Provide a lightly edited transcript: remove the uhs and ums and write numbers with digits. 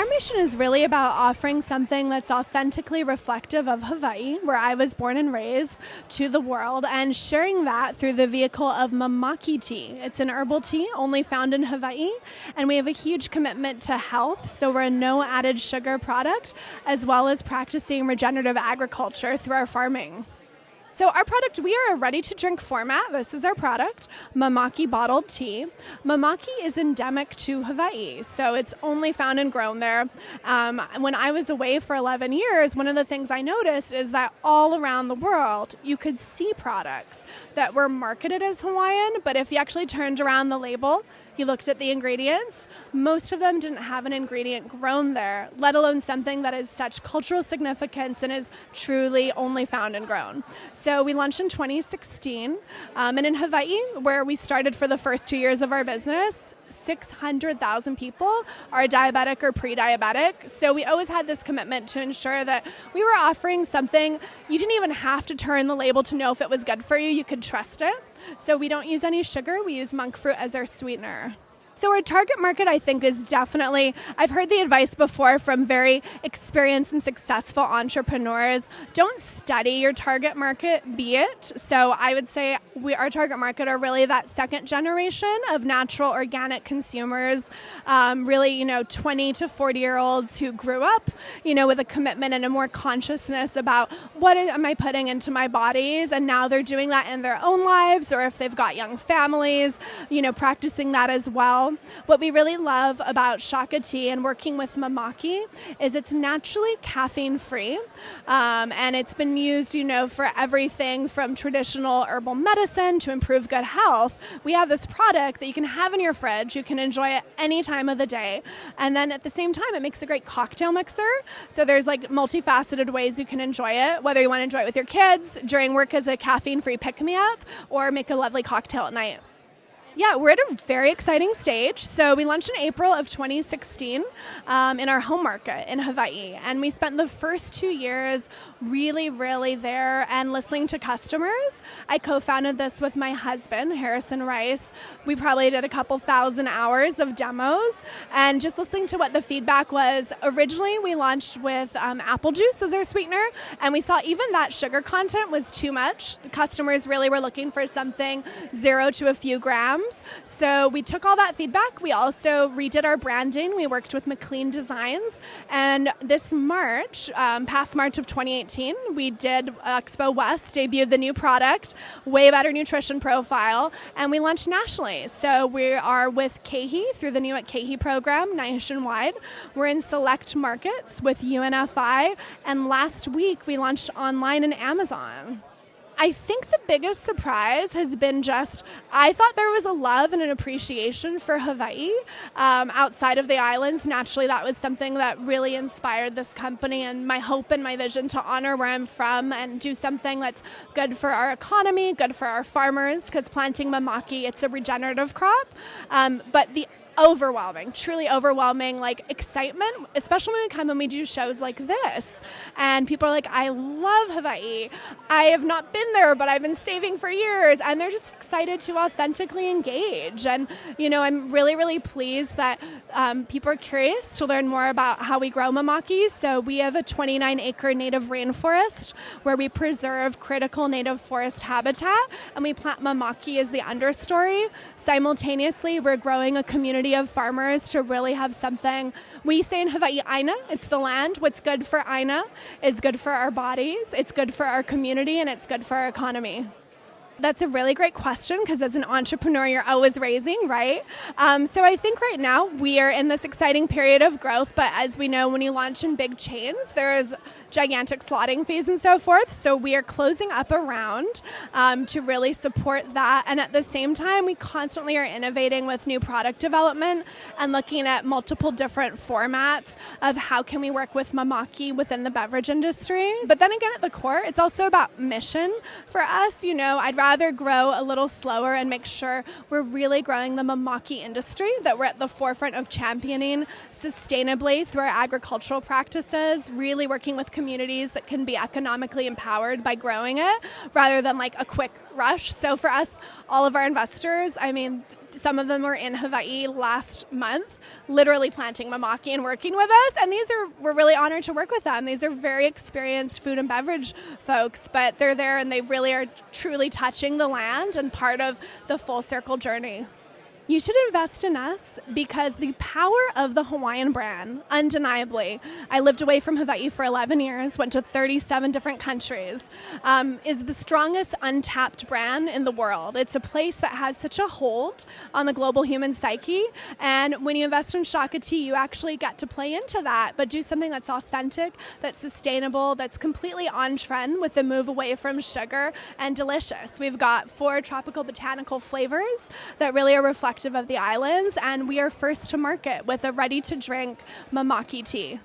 mission is really about offering something that's authentically reflective of Hawaii, where I was born and raised, to the world, and sharing that through the vehicle of Mamaki tea. It's an herbal tea only found in Hawaii, and we have a huge commitment to health, so we're a no added sugar product, as well as practicing regenerative agriculture through our farming. So our product, we are a ready-to-drink format. This is our product, Mamaki bottled tea. Mamaki is endemic to Hawaii, so it's only found and grown there. When I was away for 11 years, one of the things I noticed is that all around the world, you could see products that were marketed as Hawaiian, but if you actually turned around the label, you looked at the ingredients, most of them didn't have an ingredient grown there, let alone something that is such cultural significance and is truly only found and grown. So we launched in 2016, and in Hawaii, where we started for the first 2 years of our business, 600,000 people are diabetic or pre-diabetic. So we always had this commitment to ensure that we were offering something, you didn't even have to turn the label to know if it was good for you, you could trust it. So we don't use any sugar, we use monk fruit as our sweetener. So our target market, I think, is definitely, I've heard the advice before from very experienced and successful entrepreneurs, don't study your target market, be it. So I would say our target market are really that second generation of natural organic consumers, really, 20 to 40-year-olds who grew up, with a commitment and a more consciousness about what am I putting into my bodies, and now they're doing that in their own lives, or if they've got young families, practicing that as well. What we really love about Shaka tea and working with Mamaki is it's naturally caffeine-free, and it's been used, for everything from traditional herbal medicine to improve good health. We have this product that you can have in your fridge. You can enjoy it any time of the day, and then at the same time, it makes a great cocktail mixer. So there's multifaceted ways you can enjoy it, whether you want to enjoy it with your kids, during work as a caffeine-free pick-me-up, or make a lovely cocktail at night. Yeah, we're at a very exciting stage. So we launched in April of 2016 in our home market in Hawaii. And we spent the first 2 years really, really there and listening to customers. I co-founded this with my husband, Harrison Rice. We probably did a couple thousand hours of demos and just listening to what the feedback was. Originally, we launched with apple juice as our sweetener, and we saw even that sugar content was too much. The customers really were looking for something 0 to a few grams. So we took all that feedback. We also redid our branding. We worked with McLean Designs. And this March, past March of 2018, we did Expo West, debuted the new product, way better nutrition profile, and we launched nationally. So we are with KeHe through the new KeHe program nationwide. We're in select markets with UNFI. And last week, we launched online in Amazon. I think the biggest surprise has been I thought there was a love and an appreciation for Hawaii outside of the islands. Naturally, that was something that really inspired this company and my hope and my vision to honor where I'm from and do something that's good for our economy, good for our farmers, because planting Mamaki, it's a regenerative crop. But the truly overwhelming excitement, especially when we come and we do shows like this. And people are like, I love Hawaii. I have not been there, but I've been saving for years. And they're just excited to authentically engage. And, I'm really, really pleased that people are curious to learn more about how we grow Mamaki. So we have a 29-acre native rainforest where we preserve critical native forest habitat, and we plant Mamaki as the understory. Simultaneously, we're growing a community of farmers to really have something. We say in Hawaii, Aina, it's the land. What's good for Aina is good for our bodies, it's good for our community, and it's good for our economy. That's a really great question because as an entrepreneur, you're always raising, right? So I think right now we are in this exciting period of growth, but as we know, when you launch in big chains, there's gigantic slotting fees and so forth. So we are closing up a round to really support that. And at the same time, we constantly are innovating with new product development and looking at multiple different formats of how can we work with Mamaki within the beverage industry. But then again, at the core, it's also about mission for us. I'd rather grow a little slower and make sure we're really growing the Mamaki industry, that we're at the forefront of championing sustainably through our agricultural practices, really working with communities that can be economically empowered by growing it rather than a quick rush. So for us, all of our investors, Some of them were in Hawaii last month, literally planting Mamaki and working with us. And we're really honored to work with them. These are very experienced food and beverage folks, but they're there and they really are truly touching the land and part of the full circle journey. You should invest in us because the power of the Hawaiian brand, undeniably, I lived away from Hawaii for 11 years, went to 37 different countries, is the strongest untapped brand in the world. It's a place that has such a hold on the global human psyche. And when you invest in Shaka tea, you actually get to play into that, but do something that's authentic, that's sustainable, that's completely on trend with the move away from sugar and delicious. We've got 4 tropical botanical flavors that really are reflective of the islands, and we are first to market with a ready-to-drink Mamaki tea.